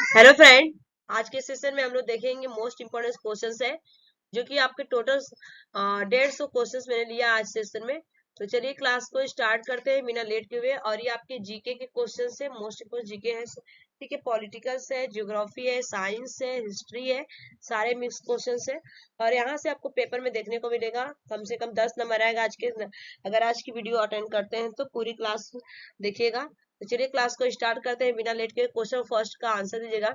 Hello friend, आज के session में हम लोग देखेंगे मोस्ट इम्पोर्टेंट क्वेश्चंस है जो कि आपके टोटल 150 क्वेश्चंस मैंने लिया आज सेशन में। तो चलिए क्लास को स्टार्ट करते हैं बिना लेट के हुए। और ये आपके जीके के क्वेश्चंस है, मोस्ट इम्पोर्टेंट जीके है, ठीक है। पॉलिटिकल्स है, ज्योग्राफी है, साइंस है, हिस्ट्री है, सारे मिक्स क्वेश्चंस है। और यहाँ से आपको पेपर में देखने को मिलेगा कम से कम 10 नंबर आएगा आज के। अगर आज की वीडियो अटेंड करते हैं तो पूरी क्लास देखिएगा। तो चलिए क्लास को स्टार्ट करते हैं बिना लेट के। क्वेश्चन फर्स्ट का आंसर दीजिएगा।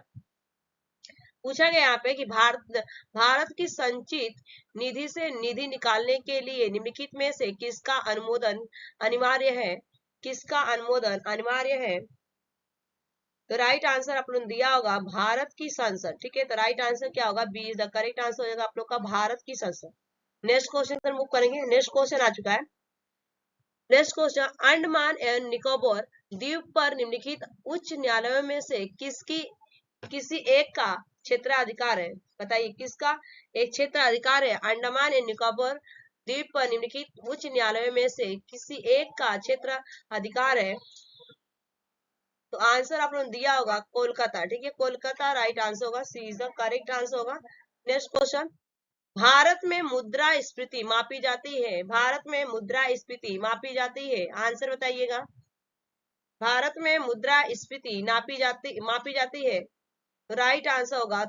पूछा गया यहाँ पे कि भारत की संचित निधि से निधि निकालने के लिए निम्नलिखित में से किसका अनुमोदन अनिवार्य है? किसका अनुमोदन अनिवार्य है? तो राइट आंसर आप लोग दिया होगा भारत की संसद, ठीक है। तो राइट आंसर क्या होगा? B is the correct answer हो जाएगा आप लोग का, भारत की संसद। नेक्स्ट क्वेश्चन पर मूव करेंगे। नेक्स्ट क्वेश्चन आ चुका है। Next question, Andaman and Nicobar द्वीप पर निम्नलिखित उच्च न्यायालयों में से किसी एक का क्षेत्राधिकार है? बताइए किसका एक क्षेत्राधिकार है? अंडमान एंड निकोबार द्वीप पर निम्नलिखित उच्च न्यायालयों में से किसी एक का क्षेत्र अधिकार है? तो आंसर आप लोगों ने दिया होगा कोलकाता, ठीक है। कोलकाता राइट आंसर होगा, सी इज द करेक्ट आंसर होगा। नेक्स्ट क्वेश्चन, भारत में मुद्रास्फीति मापी जाती है? भारत में मुद्रास्फीति मापी जाती है? आंसर बताइएगा। भारत में मुद्रास्फीति मापी जाती है? राइट आंसर होगा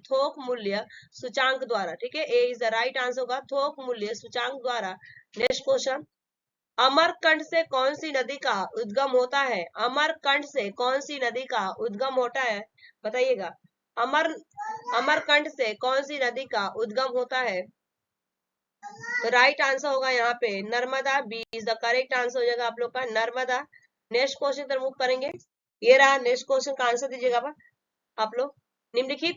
थोक मूल्य सूचांक द्वारा, ठीक है। A is the right answer होगा, थोक मूल्य सूचांक द्वारा। नेक्स्ट क्वेश्चन, अमरकंटक से कौन सी नदी का उद्गम होता है? अमरकंटक से कौन सी नदी का उद्गम होता है? बताइएगा। अमरकंटक से कौन सी नदी का उद्गम होता है? तो राइट आंसर होगा यहाँ पे Narmada, B is the correct answer हो जाएगा आप लोग का, नर्मदा। नेक्स्ट क्वेश्चन पर मूव करेंगे। ये रहा नेक्स्ट क्वेश्चन का आंसर दीजिएगा आप लोग। निम्नलिखित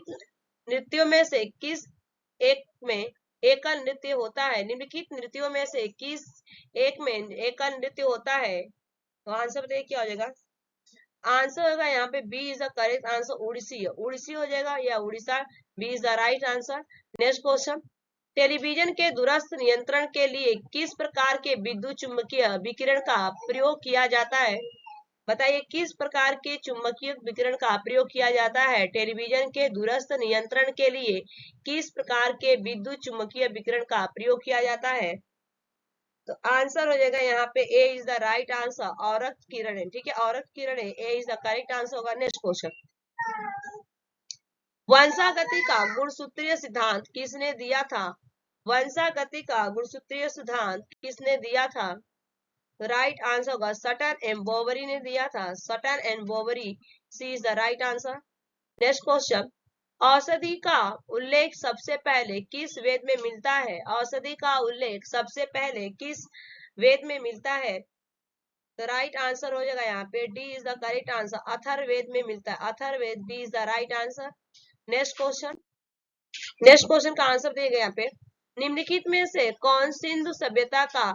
नृत्यों में से किस एक में एकल नृत्य होता है? निम्नलिखित नृत्यों में से किस एक में एकल नृत्य होता है? तो आंसर बताइए क्या हो जाएगा? आंसर होगा यहाँ पे B is the correct answer, Odissi. Odissi हो जाएगा या Orissa, B is the right answer. Next question, television के दूरस्थ नियंत्रण के लिए किस प्रकार के विद्युत चुम्बकीय विकिरण का प्रयोग किया जाता है? बताइए किस प्रकार के चुंबकीय विकिरण का प्रयोग किया जाता है? टेलीविजन के दूरस्थ नियंत्रण के लिए किस प्रकार के विद्युत चुंबकीय विकिरण का प्रयोग किया जाता है? तो आंसर हो जाएगा यहाँ पे A is the right answer, औरत किरण है, ठीक है। औरत किरण है, A is the correct answer होगा। नेक्स्ट क्वेश्चन, वंशागति का गुणसूत्रीय सिद्धांत किसने दिया था? वंशागति का गुणसूत्रीय सिद्धांत किसने दिया था? राइट आंसर होगा सटन एंड बोवरी ने दिया था, Sutton and Boveri, C is the right answer. Next question, औषधि का उल्लेख सबसे पहले किस वेद में मिलता है? औषधि का उल्लेख सबसे पहले किस वेद में मिलता है? तो राइट आंसर हो जाएगा यहाँ पे D is the correct answer, Atharvaveda में मिलता है, Atharvaveda, B is the right answer. Next question, next question का आंसर दिया गया यहाँ पे, निम्नलिखित में से कौन सिंधु सभ्यता का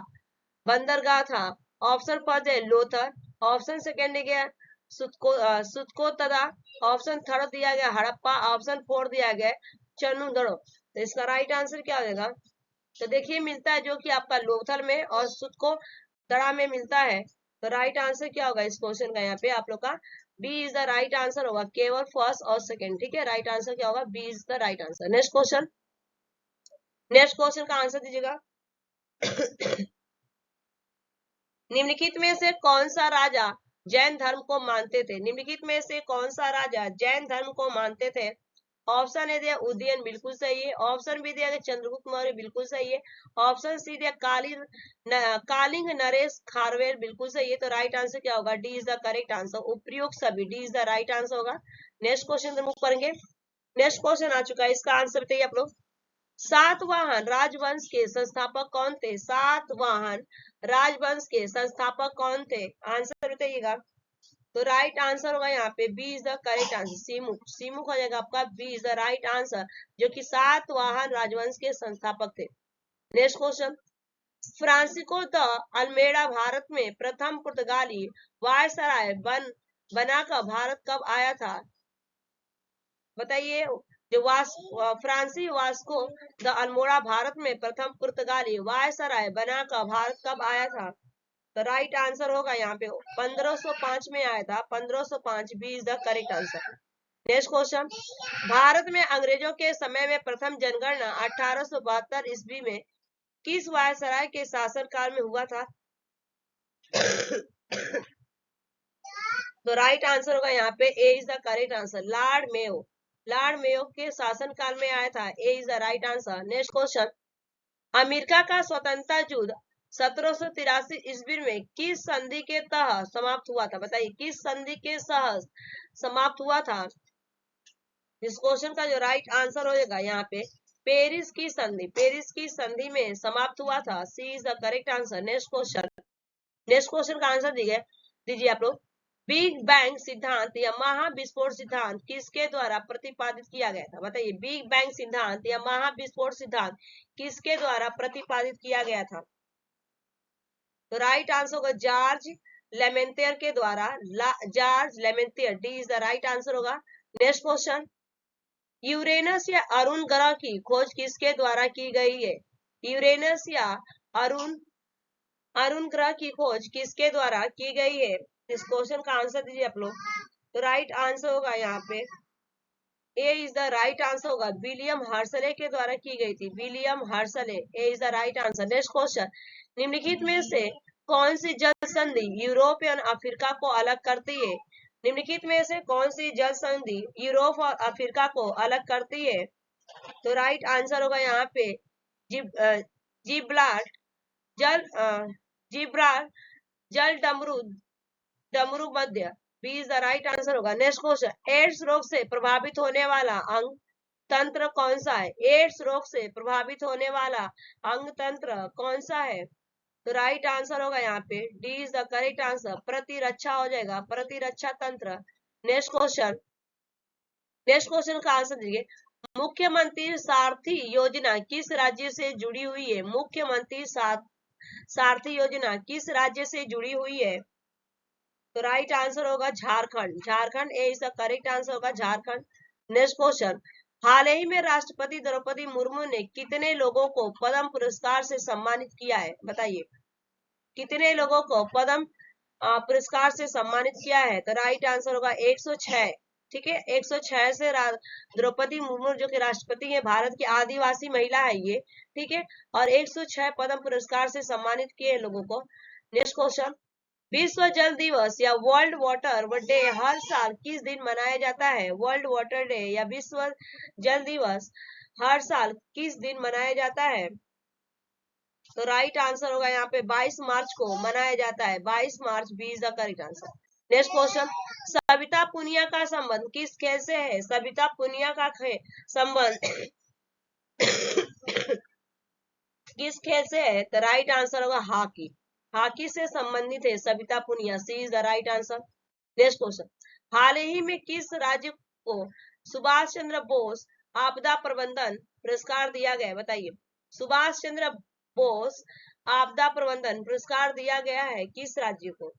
बंदरगाह था? ऑप्शन फर्स्ट है लोथर, ऑप्शन सेकेंड दिया गया सुतकोतरा, ऑप्शन थर्ड दिया गया हड़प्पा, ऑप्शन फोर्थ दिया गया चनुदड़ो। तो इसका राइट आंसर क्या हो जाएगा? तो देखिए मिलता है जो कि आपका लोथल में और सुतकोतरा में मिलता है। तो राइट आंसर क्या होगा इस क्वेश्चन का यहाँ पे आप लोग का? B is the right answer होगा, केवल फर्स्ट और सेकेंड, ठीक है। राइट आंसर क्या होगा? B is the right answer. Next question, next question का आंसर दीजिएगा। निम्नलिखित में से कौन सा राजा जैन धर्म को मानते थे? निम्नलिखित में से कौन सा राजा जैन धर्म को मानते थे? ऑप्शन ए दिया उदयन, बिल्कुल सही है। ऑप्शन बी दिया चंद्रगुप्त मौर्य, बिल्कुल सही है। ऑप्शन सी दिया कालिंग नरेश खारवेल, बिल्कुल सही है। तो राइट आंसर क्या होगा? D is the correct answer, उपयुक्त सभी, D is the right answer होगा। नेक्स्ट क्वेश्चन मूव करेंगे। नेक्स्ट क्वेश्चन आ चुका है, इसका आंसर बताइए आप लोग। सातवाहन राजवंश के संस्थापक कौन थे? सातवाहन राजवंश के संस्थापक कौन थे? आंसर बताइएगा। तो राइट आंसर होगा यहाँ पे B is the correct answer, Simuka. Simuka हो जाएगा आपका, B is the right answer, जो कि सातवाहन राजवंश के संस्थापक थे। Next question, Francisco de Almeida Bharat में प्रथम पुर्तगाली वायसराय बनाकर भारत कब आया था? बताइए। जो फ्रांसी वास्को द अल्मोड़ा भारत में प्रथम पुर्तगाली वायसराय बनाकर भारत कब आया था? तो राइट आंसर होगा यहाँ पे 1505 में आया था, 1505, B is the correct answer. Next question, Bharat में अंग्रेजों के समय में प्रथम जनगणना 1872 ईस्वी में किस वायसराय के शासनकाल में हुआ था? तो राइट आंसर होगा यहाँ पे A is the correct answer, Lord Mayo. Lord Mayo के शासन काल में आया था, A is the right answer. Next question, America का स्वतंत्रता युद्ध 1783 ईस्वी में किस संधि के तहत समाप्त हुआ था? बताइए किस संधि के तहत समाप्त हुआ था? इस क्वेश्चन का जो राइट आंसर होगा यहाँ पे पेरिस की संधि, पेरिस की संधि में समाप्त हुआ था, C is the correct answer. Next question का आंसर दीजिए आप लोग। बिग बैंग सिद्धांत या महाविस्फोट सिद्धांत किसके द्वारा प्रतिपादित किया गया था? बताइए बिग बैंग सिद्धांत या महाविस्फोट सिद्धांत किसके द्वारा प्रतिपादित किया गया था? तो राइट आंसर होगा जॉर्ज लेमेंटियर के द्वारा, George Lemaitre, D is the right answer होगा। नेक्स्ट क्वेश्चन, यूरेनस या अरुण ग्रह की खोज किसके द्वारा की गई है? यूरेनस या अरुण ग्रह की खोज किसके द्वारा की गई है? इस क्वेश्चन का आंसर दीजिए आप लोग। तो राइट आंसर होगा यहाँ पे A is the right answer होगा, विलियम हर्सले के द्वारा की गई थी, William Herschel, A is the right answer. Next question, निम्नलिखित में से कौन सी जल संधि यूरोप और अफ्रीका को अलग करती है? निम्नलिखित में से कौन सी जल संधि यूरोप और अफ्रीका को अलग करती है? तो राइट आंसर होगा यहाँ पे जिब्राल्टर जल जिब्राल्टर जल डमरू मध्य, B is the right answer होगा। नेक्स्ट क्वेश्चन, एड्स रोग से प्रभावित होने वाला अंग तंत्र कौन सा है? एड्स रोग से प्रभावित होने वाला अंग तंत्र कौन सा है? तो राइट आंसर होगा यहाँ पे D is the correct answer, प्रतिरक्षा हो जाएगा, प्रतिरक्षा तंत्र। नेक्स्ट क्वेश्चन का आंसर दीजिए। मुख्यमंत्री सारथी योजना किस राज्य से जुड़ी हुई है? मुख्यमंत्री सारथी योजना किस राज्य से जुड़ी हुई है? तो राइट आंसर होगा झारखंड, झारखंड, ए इज द करेक्ट आंसर होगा झारखंड। नेक्स्ट क्वेश्चन, हाल ही में राष्ट्रपति द्रौपदी मुर्मू ने कितने लोगों को पद्म पुरस्कार से सम्मानित किया है? बताइए कितने लोगों को पद्म पुरस्कार से सम्मानित किया है? तो राइट आंसर होगा 106। ठीक है, 106 से द्रौपदी मुर्मू जो कि राष्ट्रपति है, भारत की आदिवासी महिला है ये, ठीक है, और 106 पद्म पुरस्कार से सम्मानित किए लोगों को। नेक्स्ट क्वेश्चन, विश्व जल दिवस या वर्ल्ड वाटर डे हर साल किस दिन मनाया जाता है? वर्ल्ड वाटर डे या विश्व जल दिवस हर साल किस दिन मनाया जाता है? तो राइट आंसर होगा यहाँ पे 22 मार्च को मनाया जाता है, 22 March, B is the correct answer. Next question, Savita Punia का संबंध किस खेल से है? सविता पुनिया का संबंध किस खेल से है? तो राइट आंसर होगा हॉकी, हॉकी से संबंधित है Savita Punia, C is the right answer. Next question, हाल ही में किस राज्य को सुभाष चंद्र बोस आपदा प्रबंधन पुरस्कार दिया गया? बताइए सुभाष चंद्र बोस आपदा प्रबंधन पुरस्कार दिया गया है किस राज्य को?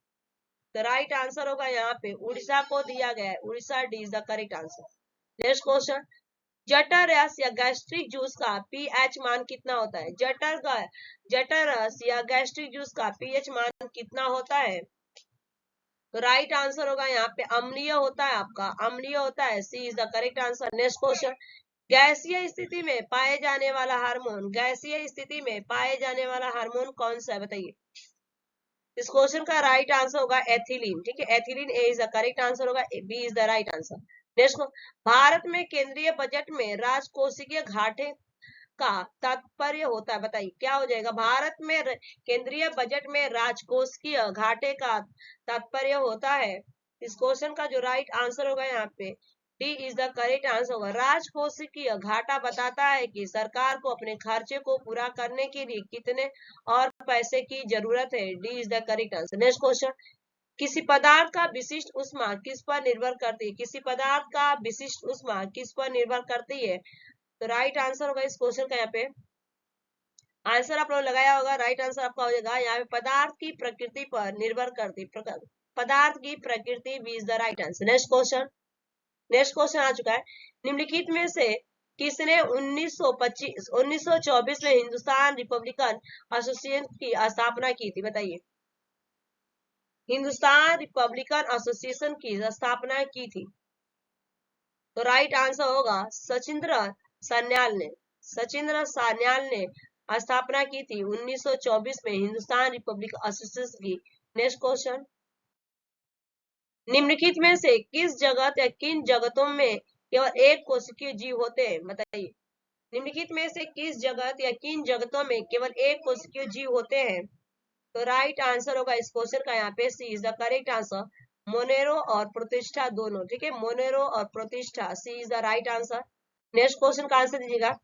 तो राइट आंसर होगा यहाँ पे उड़ीसा को दिया गया है, Orissa, D is the correct answer. Next question, जठर रस या गैस्ट्रिक जूस का पीएच मान कितना होता है? जठर रस या गैस्ट्रिक जूस का पीएच मान कितना होता है? तो राइट आंसर होगा यहाँ पे अम्लीय होता है, आपका अम्लीय होता है, C is the correct answer. Next question, गैसीय स्थिति में पाए जाने वाला हार्मोन, गैसीय स्थिति में पाए जाने वाला हार्मोन कौन सा है? बताइए इस क्वेश्चन का राइट आंसर होगा एथिलीन, ठीक है, ethylene, A is the correct answer होगा, B is the right answer. Next, Bharat में केंद्रीय बजट में राजकोषीय घाटे का तात्पर्य होता है? बताइए क्या हो जाएगा? भारत में केंद्रीय बजट में राजकोषीय घाटे का तात्पर्य होता है। इस क्वेश्चन का जो राइट आंसर होगा यहाँ पे D is the correct answer होगा। राजकोषीय घाटा बताता है कि सरकार को अपने खर्चे को पूरा करने के लिए कितने और पैसे की जरूरत है, D is the correct answer. Next question, किसी पदार्थ का विशिष्ट ऊष्मा किस पर निर्भर करती है? किसी पदार्थ का विशिष्ट ऊष्मा किस पर निर्भर करती है? तो राइट आंसर होगा इस क्वेश्चन का यहाँ पे आंसर आप लोग लगाया होगा, राइट आंसर आपका हो जाएगा यहाँ पे पदार्थ की प्रकृति पर निर्भर करती, पदार्थ की प्रकृति, B is the right answer. Next question आ चुका है, निम्नलिखित में से किसने 1924 में हिंदुस्तान रिपब्लिकन एसोसिएशन की स्थापना की थी? बताइए हिंदुस्तान रिपब्लिकन एसोसिएशन की स्थापना की थी। तो राइट आंसर होगा सचिंद्र सान्याल ने। सचिंद्र सान्याल ने स्थापना की थी 1924 में हिंदुस्तान रिपब्लिक एसोसिएशन की। नेक्स्ट क्वेश्चन, निम्नलिखित में से किस जगत या किन जगतों में केवल एक कोशिकीय जीव होते हैं, बताइए। निम्नलिखित में से किस जगत या किन जगतों में केवल एक कोशिकीय जीव होते हैं। तो राइट आंसर होगा इस क्वेश्चन का यहाँ पे C is the correct answer. Monera और प्रतिष्ठा दोनों, ठीक है, मोनेरो और Protista, C is the right answer. Next question का आंसर दीजिएगा।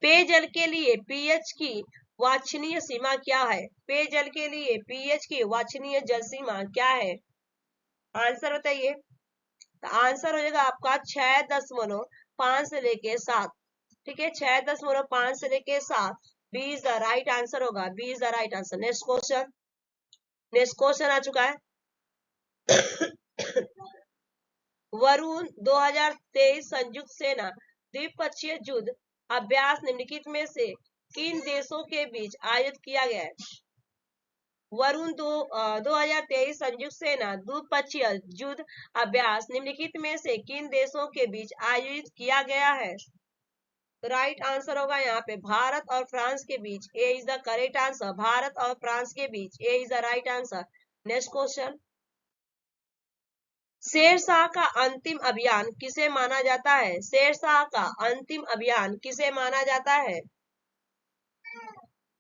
पेयजल के लिए पीएच की वांछनीय सीमा क्या है। पेयजल के लिए पीएच की वांछनीय जल सीमा क्या है, आंसर बताइए। तो आंसर हो जाएगा आपका 6.5 से लेके 7, ठीक है, 6.5 से लेके 7। B is the right answer होगा, B is the right answer. Next question, next question आ चुका है। वरुण 2023 संयुक्त सेना द्विपक्षीय युद्ध अभ्यास निम्नलिखित में से किन देशों के बीच आयोजित किया गया है। वरुण 2023 संयुक्त सेना द्विपक्षीय युद्ध अभ्यास निम्नलिखित में से किन देशों के बीच आयोजित किया गया है। तो राइट आंसर होगा यहाँ पे भारत और फ्रांस के बीच। A is the correct answer, Bharat और फ्रांस के बीच, A is the right answer. Next question, Sher Shah का अंतिम अभियान किसे माना जाता है। शेरशाह का अंतिम अभियान किसे माना जाता है।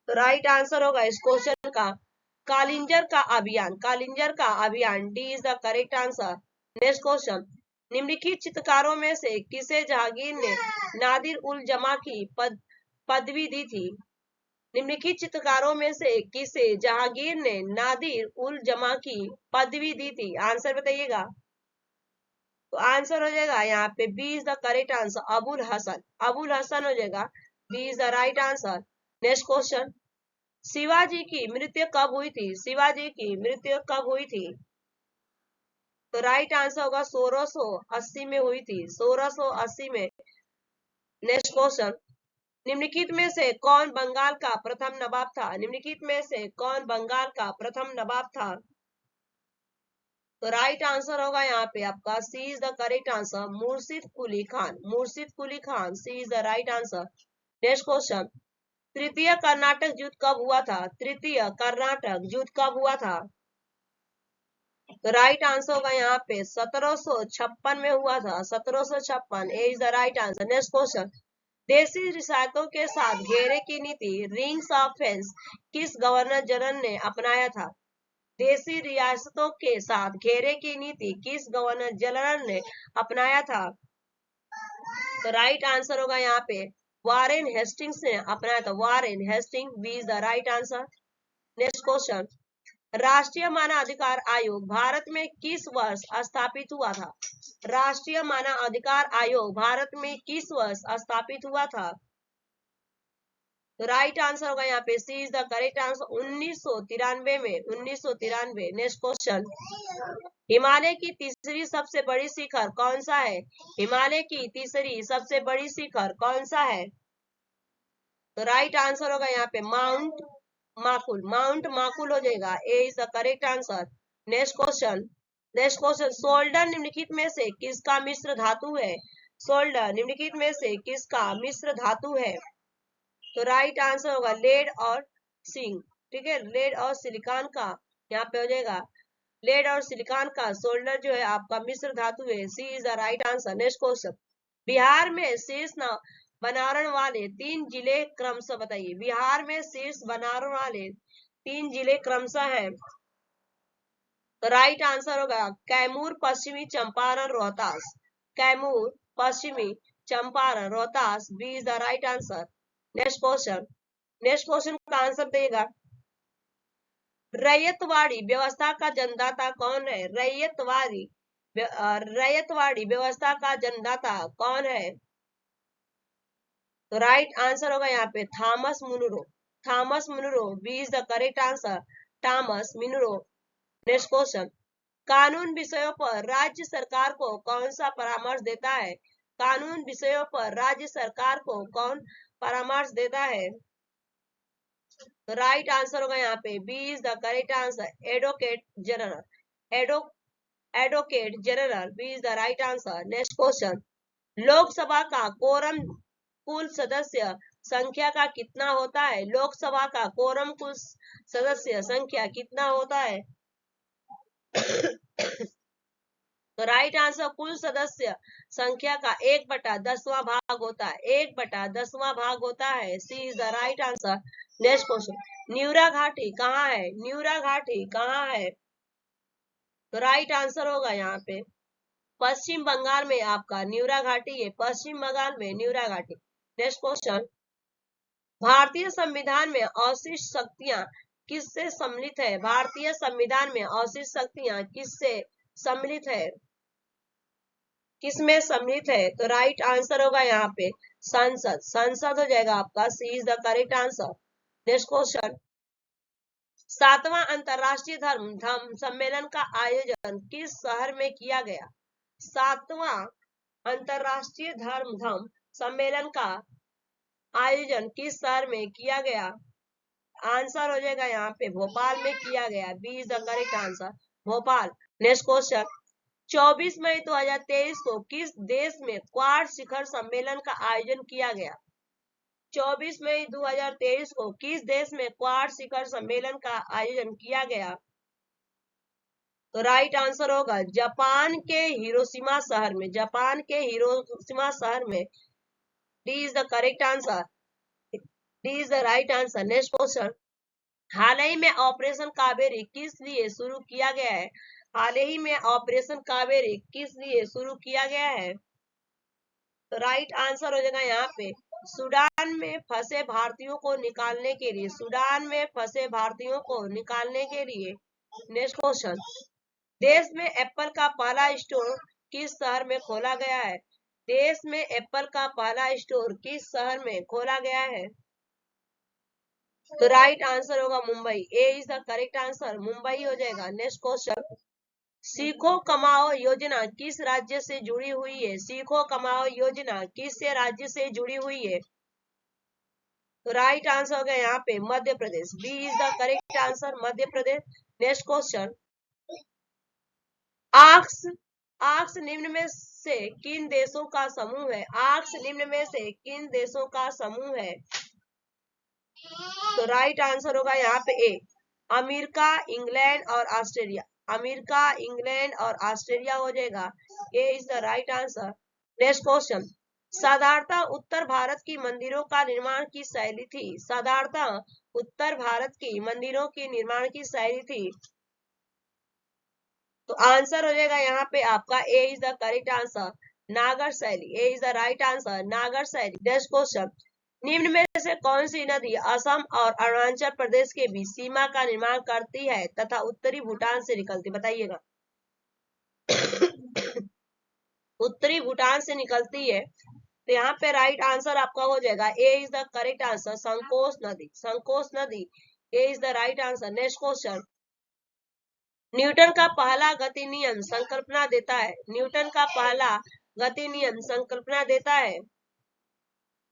तो राइट आंसर होगा इस क्वेश्चन का कालिंजर का अभियान, कालिंजर का अभियान, D is the correct answer. Next question, निम्नलिखित चित्रकारों में से किसे जहांगीर ने नादिर उल जमा की पदवी दी थी। निम्नलिखित चित्रकारों में से किसे जहांगीर ने नादिर उल जमा की पदवी दी थी, आंसर बताइएगा। तो आंसर हो जाएगा यहाँ पे B is the correct answer, Abul Hasan, Abul Hasan हो जाएगा, B is the right answer. Next question, Shivaji की मृत्यु कब हुई थी। शिवाजी की मृत्यु कब हुई थी। तो राइट आंसर होगा 1680 में हुई थी, 1680 में। नेक्स्ट क्वेश्चन, निम्नलिखित में से कौन बंगाल का प्रथम नवाब था। निम्नलिखित में से कौन बंगाल का प्रथम नवाब था। तो राइट आंसर होगा यहाँ पे आपका C is the correct answer, Murshid Quli Khan, Murshid Quli Khan, C is the right answer. Next question, तृतीय कर्नाटक युद्ध कब हुआ था। तृतीय कर्नाटक युद्ध कब हुआ था। तो राइट आंसर होगा यहाँ पे 1756 में हुआ था, 1756, A is the right answer. Next question, देशी रियासतों के साथ घेरे की नीति, रिंग्स ऑफ फेंस, किस गवर्नर जनरल ने अपनाया था। देशी रियासतों के साथ घेरे की नीति किस गवर्नर जनरल ने अपनाया था। तो राइट आंसर होगा यहाँ पे वारेन हेस्टिंग्स ने अपनाया था, Warren Hasting, B is the right answer. Next question, राष्ट्रीय मानवाधिकार आयोग भारत में किस वर्ष स्थापित हुआ था। राष्ट्रीय मानवाधिकार आयोग भारत में किस वर्ष स्थापित हुआ था। तो राइट आंसर होगा यहाँ पे C is the correct answer, 1993 में, 1993। नेक्स्ट क्वेश्चन, हिमालय की तीसरी सबसे बड़ी शिखर कौन सा है। हिमालय की तीसरी सबसे बड़ी शिखर कौन सा है। तो राइट आंसर होगा यहाँ पे माउंट माकुल, माउंट माकुल हो जाएगा, A is the correct answer. Next question, next question, solder निम्नलिखित में से किसका मिश्र धातु है। सोल्डर निम्नलिखित में से किसका मिश्र धातु है। तो राइट आंसर होगा लेड और सिंक, ठीक है, लेड और सिलिकॉन का यहाँ पे हो जाएगा, लेड और सिलिकॉन का सोल्डर जो है आपका मिश्र धातु है, C is the right answer. Next question, Bihar में शीर्ष बनारण वाले 3 जिले क्रमशः बताइए। बिहार में शीर्ष बनारण वाले 3 जिले क्रमशः हैं। तो राइट आंसर होगा कैमूर, पश्चिमी चंपारण, रोहतास, कैमूर, पश्चिमी Champaran, Rohtas, B is the right answer. Next question, next question का आंसर देगा, रैयतवाड़ी व्यवस्था का जन्मदाता कौन है। रैयतवाड़ी व्यवस्था का जन्मदाता कौन है। तो राइट आंसर होगा यहाँ पे Thomas Munro, Thomas Munro, B is the correct answer, Thomas Munro. Next question, कानून विषयों पर राज्य सरकार को कौन सा परामर्श देता है। कानून विषयों पर राज्य सरकार को कौन परामर्श देता है। तो राइट आंसर होगा यहाँ पे B is the correct answer, advocate general, advocate general, B is the right answer. Next question, Lok Sabha का कोरम कुल सदस्य संख्या का कितना होता है? लोकसभा का कोरम कुल सदस्य संख्या कितना होता है? तो राइट आंसर कुल सदस्य संख्या का 1/10वां भाग होता है, 1/10वां भाग होता है। C is the right answer. Next question, न्यूरा घाटी कहाँ है? न्यूरा घाटी कहाँ है? तो राइट आंसर होगा यहाँ पे पश्चिम बंगाल में आपका न्यूरा घाटी है, पश्चिम बंगाल में न्यूरा घाटी। नेक्स्ट क्वेश्चन, भारतीय संविधान में अवशिष्ट शक्तियां किससे सम्मिलित है? भारतीय संविधान में अवशिष्ट शक्तियां किससे सम्मिलित है? किसमें सम्मिलित है? तो राइट आंसर होगा यहाँ पे संसद, संसद हो जाएगा आपका। C is the correct answer. Next question, 7वां अंतरराष्ट्रीय धर्म सम्मेलन का आयोजन किस शहर में किया गया? 7वां अंतरराष्ट्रीय धर्म सम्मेलन का आयोजन किस शहर में किया गया? आंसर हो जाएगा यहाँ पे भोपाल में किया गया। B is the correct answer, Bhopal. Next question, 24 मई 2023 को किस देश में क्वाड शिखर सम्मेलन का आयोजन किया गया? 24 मई 2023 को किस देश में क्वाड शिखर सम्मेलन का आयोजन किया गया? तो राइट आंसर होगा जापान के हिरोशिमा शहर में, जापान के हिरोशिमा शहर में। D is the correct answer, D is the right answer. Next question, हाल ही में ऑपरेशन कावेरी किस लिए शुरू किया गया है? हाल ही में ऑपरेशन कावेरी किस लिए शुरू किया गया है? तो राइट आंसर हो जाएगा यहाँ पे सूडान में फंसे भारतीयों को निकालने के लिए, सूडान में फंसे भारतीयों को निकालने के लिए। नेक्स्ट क्वेश्चन, देश में एप्पल का पहला स्टोर किस शहर में खोला गया है? देश में एप्पल का पहला स्टोर किस शहर में खोला गया है? तो राइट आंसर होगा Mumbai. A is the correct answer, Mumbai हो जाएगा। नेक्स्ट क्वेश्चन, सीखो कमाओ योजना किस राज्य से जुड़ी हुई है? सीखो कमाओ योजना किस राज्य से जुड़ी हुई है? तो राइट आंसर हो गया यहाँ पे Madhya Pradesh. B is the correct answer, Madhya Pradesh. Next question, आक्स आक्स निम्न में से किन देशों का समूह है? आक्स निम्न में से किन देशों का समूह है? तो राइट आंसर होगा यहाँ पे ए, अमेरिका, इंग्लैंड और ऑस्ट्रेलिया। अमेरिका, इंग्लैंड और ऑस्ट्रेलिया हो जाएगा। A is the right answer. Next question, साधारणतः उत्तर भारत की मंदिरों का निर्माण की शैली थी? साधारणतः उत्तर भारत की मंदिरों की निर्माण की शैली थी। तो आंसर हो जाएगा यहाँ पे आपका ए इज द करेक्ट आंसर, नागर शैली। ए इज द राइट आंसर, नागर शैली। नेक्स्ट क्वेश्चन, निम्न में से कौन सी नदी असम और अरुणाचल प्रदेश के बीच सीमा का निर्माण करती है तथा उत्तरी भूटान से निकलती? बताइएगा। उत्तरी भूटान से निकलती है। तो यहाँ पे राइट आंसर आपका हो जाएगा A is the correct answer, Sankosh नदी, संकोच नदी। A is the right answer. Next question, Newton का पहला गति नियम संकल्पना देता है? न्यूटन का पहला गति नियम संकल्पना देता है?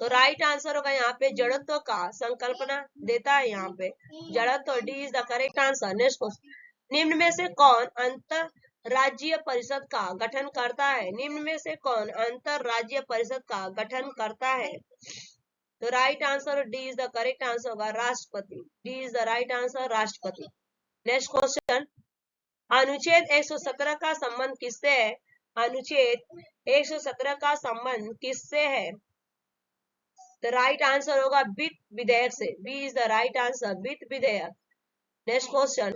तो राइट आंसर होगा यहाँ पे जड़त्व का संकल्पना देता है। यहाँ पे जड़त्व, D is the correct answer. Next question, निम्न में से कौन अंतर राज्य परिषद का गठन करता है? निम्न में से कौन अंतर राज्य परिषद का गठन करता है? तो right answer D is the correct answer होगा राष्ट्रपति। D is the right answer, राष्ट्रपति। नेक्स्ट क्वेश्चन, अनुच्छेद 117 का संबंध किससे है? अनुच्छेद 117 का संबंध किससे है? तो राइट आंसर होगा वित्त विधेयक से। B is the right answer, वित्त विधेयक। Next question,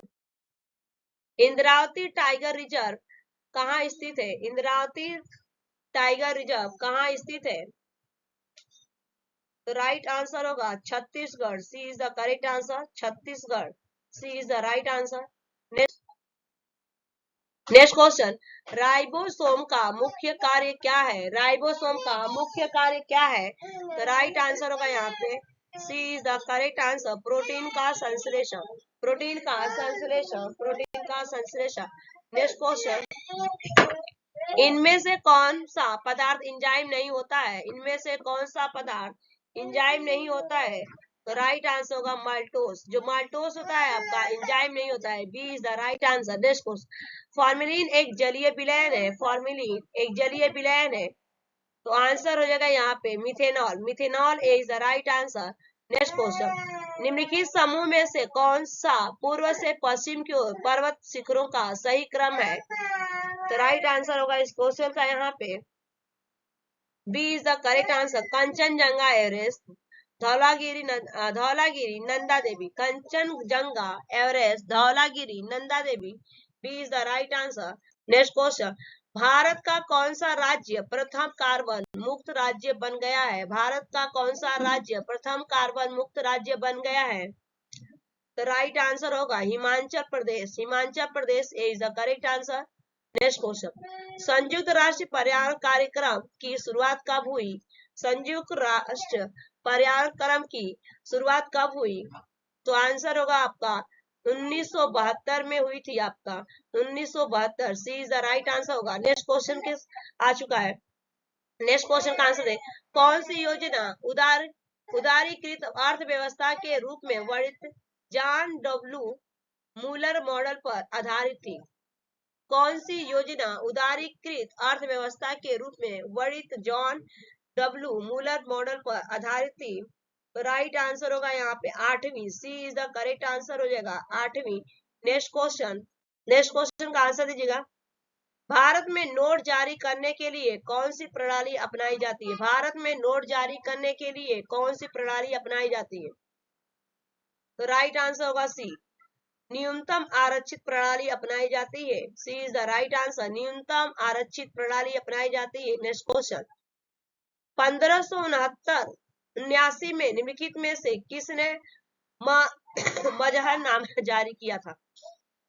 Indravati tiger reserve कहाँ स्थित है? इंद्रावती टाइगर रिजर्व कहाँ स्थित है? तो राइट आंसर होगा Chhattisgarh. C is the correct answer, Chhattisgarh. C is the right answer. Next question, ribosome का मुख्य कार्य क्या है? राइबोसोम का मुख्य कार्य क्या है? तो राइट आंसर होगा यहाँ पे C is the correct answer, protein का संश्लेषण, प्रोटीन का संश्लेषण, प्रोटीन का संश्लेषण। नेक्स्ट क्वेश्चन, इनमें से कौन सा पदार्थ एंजाइम नहीं होता है? इनमें से कौन सा पदार्थ एंजाइम नहीं होता है? तो राइट आंसर होगा माल्टोस। जो माल्टोस होता है आपका एंजाइम नहीं होता है। B is the right answer. Next question, formalin एक जलीय विलयन है। फॉर्मेलिन एक जलीय विलयन है, तो आंसर हो जाएगा यहाँ पे methanol. Methanol is the right answer. Next question, निम्नलिखित समूह में से कौन सा पूर्व से पश्चिम की ओर पर्वत शिखरों का सही क्रम है? तो राइट आंसर होगा इस क्वेश्चन का यहाँ पे B is the correct answer. Kanchenjunga Everest, Dhaulagiri Nanda Devi. Kanchenjunga Everest, Dhaulagiri Nanda Devi. B is the right answer. Next question, Bharat का कौन सा राज्य प्रथम कार्बन मुक्त राज्य बन गया है? भारत का कौन सा राज्य प्रथम कार्बन मुक्त राज्य बन गया है? तो राइट आंसर होगा Himachal Pradesh. Himachal Pradesh is the correct answer. Next question, संयुक्त राष्ट्र पर्यावरण कार्यक्रम की शुरुआत कब हुई? संयुक्त राष्ट्र पर्यावरण की शुरुआत कब हुई? तो आंसर होगा आपका 1972 में हुई थी। आपका 1972 सी इज द राइट आंसर होगा। नेक्स्ट क्वेश्चन के आ चुका है। नेक्स्ट क्वेश्चन का आंसर है, कौन सी योजना उदारीकृत अर्थव्यवस्था के रूप में वर्णित जॉन डब्ल्यू मूलर मॉडल पर आधारित थी? कौन सी योजना उदारीकृत अर्थव्यवस्था के रूप में वर्णित जॉन डब्ल्यू मूलर मॉडल पर आधारित थी? तो राइट आंसर होगा यहाँ पे 8वीं। सी इज द करेक्ट आंसर हो जाएगा 8वीं। नेक्स्ट क्वेश्चन का आंसर दीजिएगा। भारत में नोट जारी करने के लिए कौन सी प्रणाली अपनाई जाती है? भारत में नोट जारी करने के लिए कौन सी प्रणाली अपनाई जाती है? तो राइट आंसर होगा सी, न्यूनतम आरक्षित प्रणाली अपनाई जाती है। C is the right answer, न्यूनतम आरक्षित प्रणाली अपनाई जाती है। नेक्स्ट क्वेश्चन, 1569 में निम्नलिखित में से किसने मजहरनामा जारी किया था?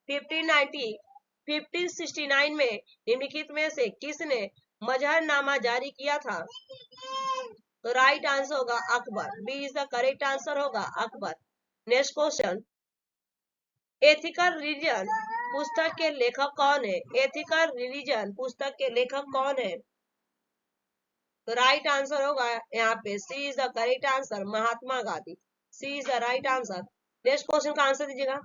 1569 में निम्नलिखित में से किसने मजहरनामा जारी किया था? तो राइट आंसर होगा Akbar. B is the correct answer होगा Akbar. Next question, ethical religion पुस्तक के लेखक कौन है? एथिकल रिलीजन पुस्तक के लेखक कौन है? तो राइट आंसर होगा यहाँ पे C is the correct answer, Mahatma Gandhi. C is the right answer. Next question का आंसर दीजिएगा।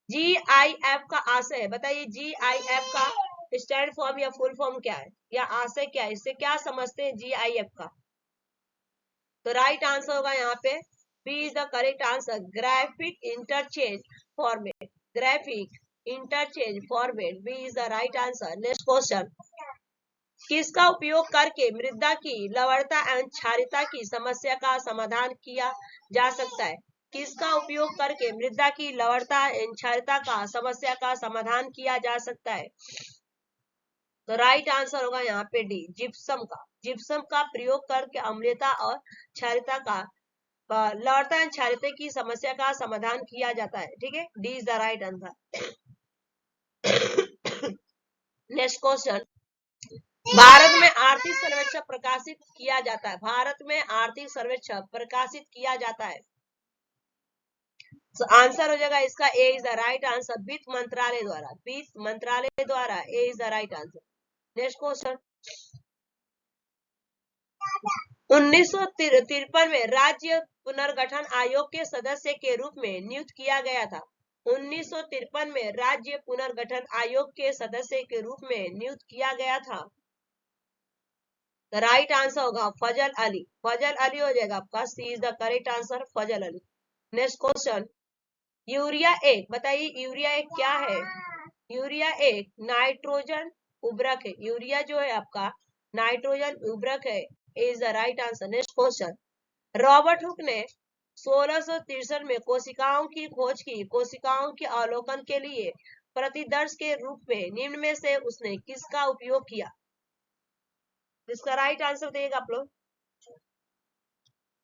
GIF का आशय बताइए। GIF का स्टैंड फॉर्म या फुल फॉर्म क्या है, या आशय क्या है, इससे क्या समझते हैं GIF का? तो राइट आंसर होगा यहाँ पे B is the correct answer, graphic interchange format. Graphic interchange format, B is the right answer. Next question, किसका उपयोग करके मृदा की लवणता एवं क्षारीयता की समस्या का समाधान किया जा सकता है? किसका उपयोग करके मृदा की लवणता एवं क्षारीयता का समस्या का समाधान किया जा सकता है? तो राइट आंसर होगा यहाँ पे डी, जिप्सम का। जिप्सम का प्रयोग करके अम्लीयता और क्षारीयता का लवणता एवं क्षारीयता की समस्या का समाधान किया जाता है। ठीक है, D is the right answer. Next question, Bharat में आर्थिक सर्वेक्षण प्रकाशित किया जाता है। भारत में आर्थिक सर्वेक्षण प्रकाशित किया जाता है। तो आंसर हो जाएगा इसका A is the right answer, वित्त मंत्रालय द्वारा। वित्त मंत्रालय द्वारा A is the right answer. Next question, 1953 में राज्य पुनर्गठन आयोग के सदस्य के रूप में नियुक्त किया गया था। 1953 में राज्य पुनर्गठन आयोग के सदस्य के रूप में नियुक्त किया गया था। राइट आंसर होगा फजल अली। फजल अली हो जाएगा आपका, C is the correct answer, Fazal Ali. Next question, urea एक बताइए, यूरिया एक क्या है? यूरिया एक नाइट्रोजन उर्वरक है। यूरिया जो है आपका नाइट्रोजन उर्वरक है, is the right answer. Next question, Robert Hooke ने 1663 में कोशिकाओं की खोज की। कोशिकाओं के अवलोकन के लिए प्रतिदर्श के रूप में निम्न में से उसने किसका उपयोग किया? इसका राइट आंसर देगा आप लोग।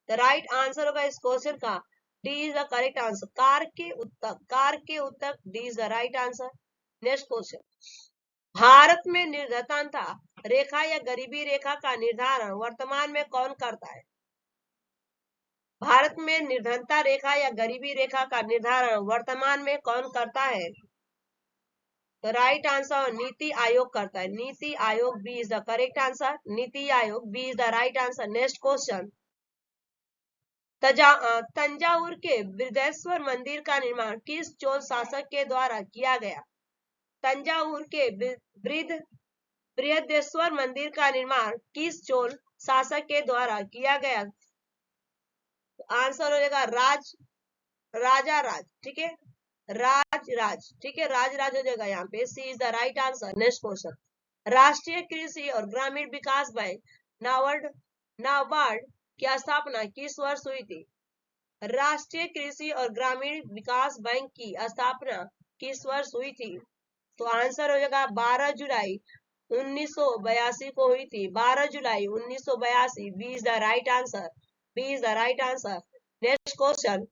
राइट आंसर होगा इस क्वेश्चन का D is the correct answer, car के उत्तक। कार के उत्तक, D is the right answer. Next question, Bharat में निर्धनता रेखा या गरीबी रेखा का निर्धारण वर्तमान में कौन करता है? भारत में निर्धनता रेखा या गरीबी रेखा का निर्धारण वर्तमान में कौन करता है? तो राइट आंसर नीति आयोग करता है। NITI Aayog, B is the correct answer, NITI Aayog, B is the right answer. Next question, Thanjavur के बृहदेश्वर मंदिर का निर्माण किस चोल शासक के द्वारा किया गया? तंजावुर के बृहदेश्वर मंदिर का निर्माण किस चोल शासक के द्वारा किया गया? आंसर हो जाएगा राजा राज, ठीक है, राज, ठीक है, राज हो जाएगा यहाँ पे। C is the right answer. Next question, राष्ट्रीय कृषि और ग्रामीण विकास बैंक नाबार्ड की स्थापना किस वर्ष हुई थी? राष्ट्रीय कृषि और ग्रामीण विकास बैंक की स्थापना किस वर्ष हुई थी? तो आंसर हो जाएगा 12 जुलाई 1982 को हुई थी। 12 जुलाई 1982। B is the right answer. B is the right answer. Next question,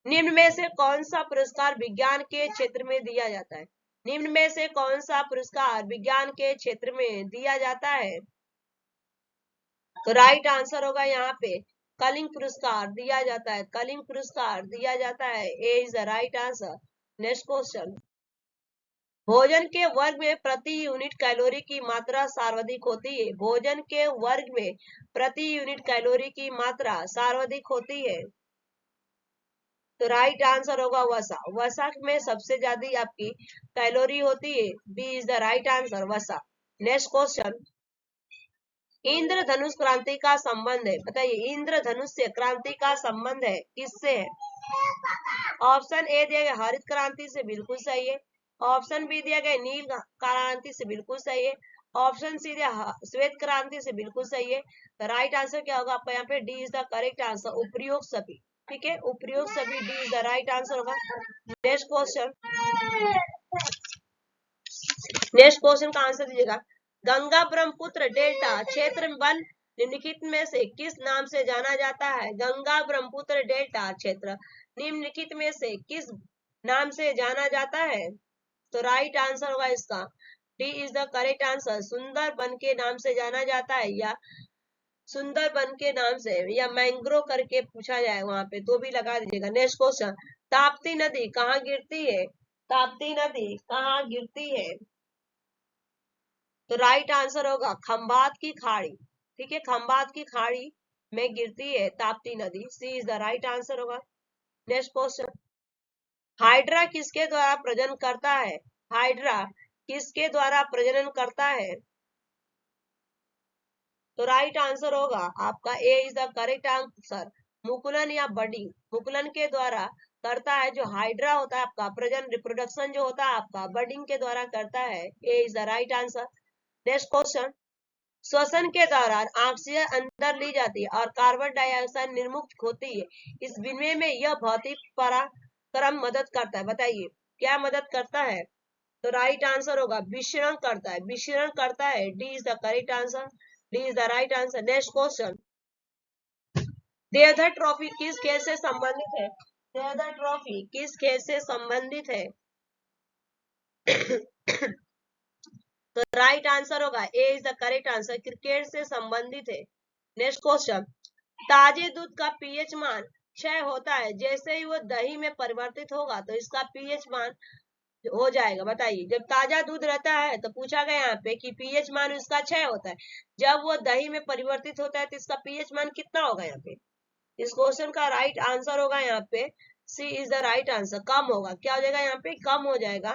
निम्न में से कौन सा पुरस्कार विज्ञान के क्षेत्र में दिया जाता है? निम्न में से कौन सा पुरस्कार विज्ञान के क्षेत्र में दिया जाता है? तो राइट आंसर होगा यहाँ पे कलिंग पुरस्कार दिया जाता है। कलिंग पुरस्कार दिया जाता है। A is the right answer. Next question, भोजन के वर्ग में प्रति यूनिट कैलोरी की मात्रा सर्वाधिक होती है। भोजन के वर्ग में प्रति यूनिट कैलोरी की मात्रा सर्वाधिक होती है। तो राइट आंसर होगा वसा। वसा में सबसे ज्यादा आपकी कैलोरी होती है। B is the right answer, वसा। नेक्स्ट क्वेश्चन, इंद्रधनुष क्रांति का संबंध है, बताइए इंद्रधनुष से क्रांति का संबंध है किससे है? ऑप्शन ए दिया गया हरित क्रांति से, बिल्कुल सही है। ऑप्शन बी दिया गया नील क्रांति से, बिल्कुल सही है। ऑप्शन सी दिया श्वेत क्रांति से, बिल्कुल सही है। तो राइट आंसर क्या होगा आपका यहाँ पे? D is the correct answer, उपयोग सभी, ठीक है, उपयोग सभी, D is the right answer होगा। नेक्स्ट क्वेश्चन, नेक्स्ट क्वेश्चन का आंसर दीजिएगा। गंगा ब्रह्मपुत्र डेल्टा क्षेत्र वन निम्नलिखित में से किस नाम से जाना जाता है? गंगा ब्रह्मपुत्र डेल्टा क्षेत्र निम्नलिखित में से किस नाम से जाना जाता है? तो राइट आंसर होगा इसका D is the correct answer, Sundarban के नाम से जाना जाता है, या सुंदरबन के नाम से, या मैंग्रोव करके पूछा जाए वहां पे तो भी लगा दीजिएगा। नेक्स्ट क्वेश्चन, ताप्ती नदी कहाँ गिरती है? ताप्ती नदी कहाँ गिरती है? तो राइट आंसर होगा खंभात की खाड़ी, ठीक है, खंभात की खाड़ी में गिरती है ताप्ती नदी। सी इज द राइट आंसर होगा। नेक्स्ट क्वेश्चन, हाइड्रा किसके द्वारा प्रजनन करता है? हाइड्रा किसके द्वारा प्रजनन करता है? तो राइट आंसर होगा आपका ए इज द करेक्ट आंसर, मुकुलन या बडिंग, मुकुलन के द्वारा करता है। जो हाइड्रा होता है आपका प्रजनन रिप्रोडक्शन जो होता है आपका बडिंग के द्वारा करता है। A is the right answer. Next question, श्वसन के दौरान ऑक्सीजन अंदर ली जाती है और कार्बन डाइऑक्साइड निर्मुक्त होती है। इस विनिमय में यह भौतिक पराक्रम मदद करता है, बताइए क्या मदद करता है? तो राइट आंसर होगा विषरण करता है, विषरण करता है। D is the correct answer, D is the right answer. Next question, Deodhar trophy किस खेल से संबंधित है? देवधर ट्रॉफी किस खेल से संबंधित है? तो राइट आंसर होगा A is the correct answer, cricket से संबंधित है। नेक्स्ट क्वेश्चन, ताजे दूध का पीएच मान 6 होता है, जैसे ही वो दही में परिवर्तित होगा तो इसका पीएच मान हो जाएगा, बताइए। जब ताजा दूध रहता है तो पूछा गया यहाँ पे कि पीएच मान उसका 6 होता है, जब वो दही में परिवर्तित होता है तो इसका पीएच मान कितना होगा? यहाँ पे इस क्वेश्चन का राइट आंसर होगा यहाँ पे C is the right answer, कम होगा। क्या हो जाएगा यहाँ पे? कम हो जाएगा,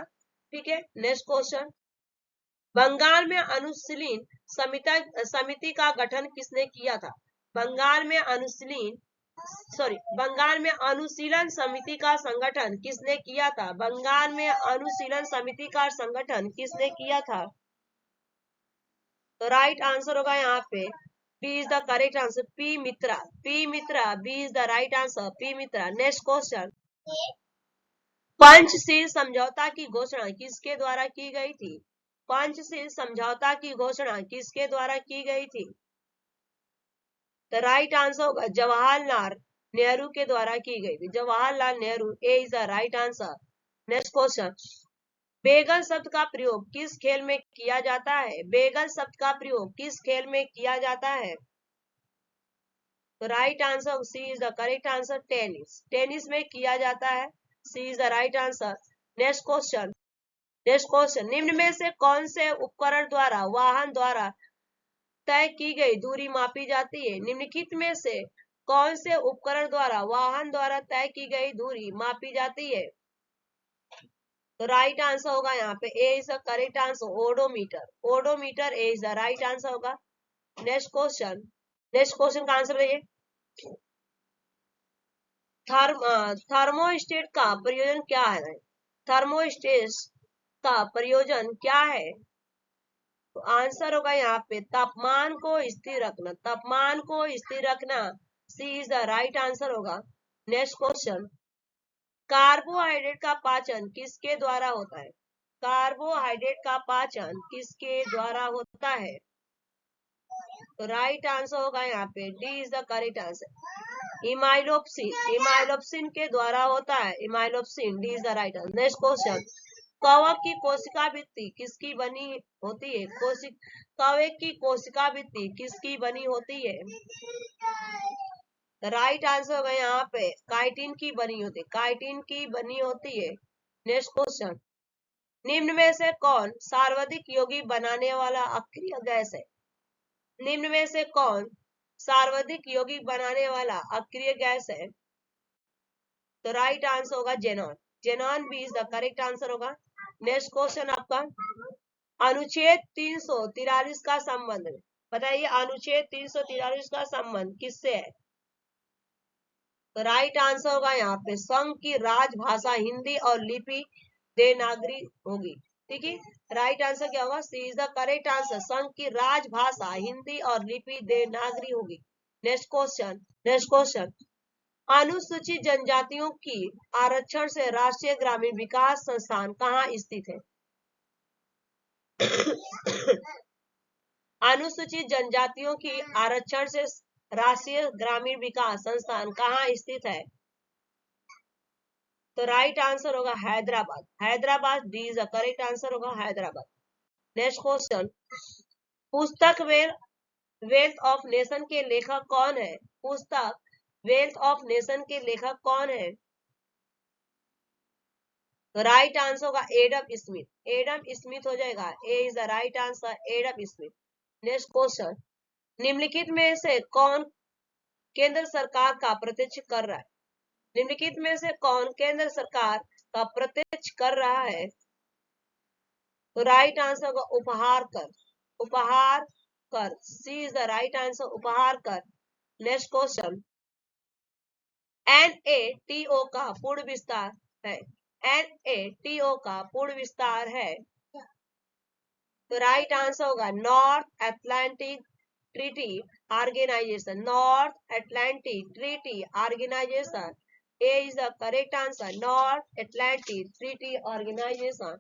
ठीक है। नेक्स्ट क्वेश्चन, बंगाल में अनुशीलन समिति का गठन किसने किया था? बंगाल में बंगाल में अनुशीलन समिति का संगठन किसने किया था? बंगाल में अनुशीलन समिति का संगठन किसने किया था? तो राइट आंसर होगा यहाँ पे B is the correct answer, P Mitra, P Mitra, B is the right answer, P Mitra. Next question, Panchsheel समझौता की घोषणा किसके द्वारा की गई थी? पंचशील समझौता की घोषणा किसके द्वारा की गई थी? तो राइट आंसर होगा जवाहरलाल नेहरू के द्वारा की गई थी, Jawaharlal Nehru. A is the right answer. Next question, bagel शब्द का प्रयोग किस खेल में किया जाता है? बेगल शब्द का प्रयोग किस खेल में किया जाता है? तो right answer C is the correct answer, tennis, tennis में किया जाता है। C is the right answer. Next question, next question, निम्न में से कौन से उपकरण द्वारा वाहन द्वारा तय की गई दूरी मापी जाती है? निम्नलिखित में से कौन से उपकरण द्वारा वाहन द्वारा तय की गई दूरी मापी जाती है? तो राइट आंसर होगा यहाँ पे A is the correct answer, odometer. Odometer A is the right answer होगा। नेक्स्ट क्वेश्चन का आंसर बताइए। थर्मोस्टेट का प्रयोजन क्या है? थर्मोस्टेट का प्रयोजन क्या है? तो आंसर होगा यहाँ पे तापमान को स्थिर रखना, तापमान को स्थिर रखना। सी इज द राइट आंसर होगा। नेक्स्ट क्वेश्चन, कार्बोहाइड्रेट का पाचन किसके द्वारा होता है? कार्बोहाइड्रेट का पाचन किसके द्वारा होता है? तो राइट आंसर होगा यहाँ पे D is the correct answer, amylopsin. Amylopsin के द्वारा होता है, amylopsin. D is the right answer. Next question, कवक की कोशिका भित्ति किसकी बनी होती है? कवक की कोशिका भित्ति किसकी बनी होती है? राइट आंसर होगा यहाँ पे काइटिन की बनी होती है, काइटिन की बनी होती है। नेक्स्ट क्वेश्चन, निम्न में से कौन सर्वाधिक यौगिक बनाने वाला अक्रिय गैस है? निम्न में से कौन सर्वाधिक यौगिक बनाने वाला अक्रिय गैस है? तो राइट आंसर होगा xenon. Xenon B is the correct answer होगा। नेक्स्ट क्वेश्चन आपका, अनुच्छेद 343 का संबंध बताइए। अनुच्छेद 343 का संबंध किससे है? तो राइट आंसर होगा यहाँ पे संघ की राजभाषा हिंदी और लिपि देवनागरी होगी। ठीक है, राइट आंसर क्या होगा? सी इज द करेक्ट आंसर, संघ की राजभाषा हिंदी और लिपि देवनागरी होगी। नेक्स्ट क्वेश्चन, अनुसूचित जनजातियों की आरक्षण से राष्ट्रीय ग्रामीण विकास संस्थान कहाँ स्थित है? अनुसूचित जनजातियों की आरक्षण से राष्ट्रीय ग्रामीण विकास संस्थान कहाँ स्थित है? तो राइट आंसर होगा Hyderabad. Hyderabad, D is the correct answer होगा, हैदराबाद। नेक्स्ट क्वेश्चन, पुस्तक वेल्थ ऑफ नेशन के लेखक कौन है? पुस्तक वेल्थ ऑफ नेशन के लेखक कौन है? तो राइट आंसर होगा एडम स्मिथ। एडम स्मिथ हो जाएगा, A is the right answer, Adam Smith. Next question, निम्नलिखित में से कौन केंद्र सरकार का प्रत्यक्ष कर रहा है? निम्नलिखित में से कौन केंद्र सरकार का प्रत्यक्ष कर रहा है? तो राइट आंसर होगा उपहार कर। उपहार कर, सी इज द राइट आंसर, उपहार कर। नेक्स्ट क्वेश्चन, NATO का पूर्ण विस्तार है? NATO का पूर्ण विस्तार है? तो राइट आंसर होगा North Atlantic Treaty Organization. North Atlantic Treaty Organization, A is the correct answer, North Atlantic Treaty Organization.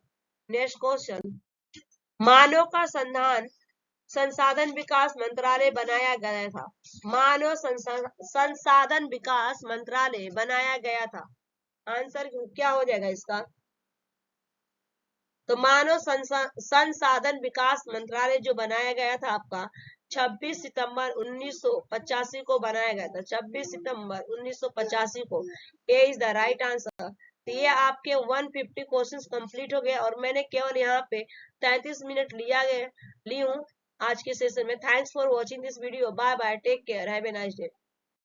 Next question, मानव का संसाधन विकास मंत्रालय बनाया गया था? मानव संसाधन विकास मंत्रालय बनाया गया था, आंसर क्या हो जाएगा इसका? तो मानव संसाधन विकास मंत्रालय जो बनाया गया था आपका 26 सितंबर 1985 को बनाया गया था। 26 सितंबर 1985 को, ए इज द राइट आंसर। तो ये आपके 150 क्वेश्चंस कंप्लीट हो गए और मैंने केवल यहाँ पे 33 मिनट ली हूँ आज के सेशन में। Thanks for watching this video. Bye bye, take care, have a nice day.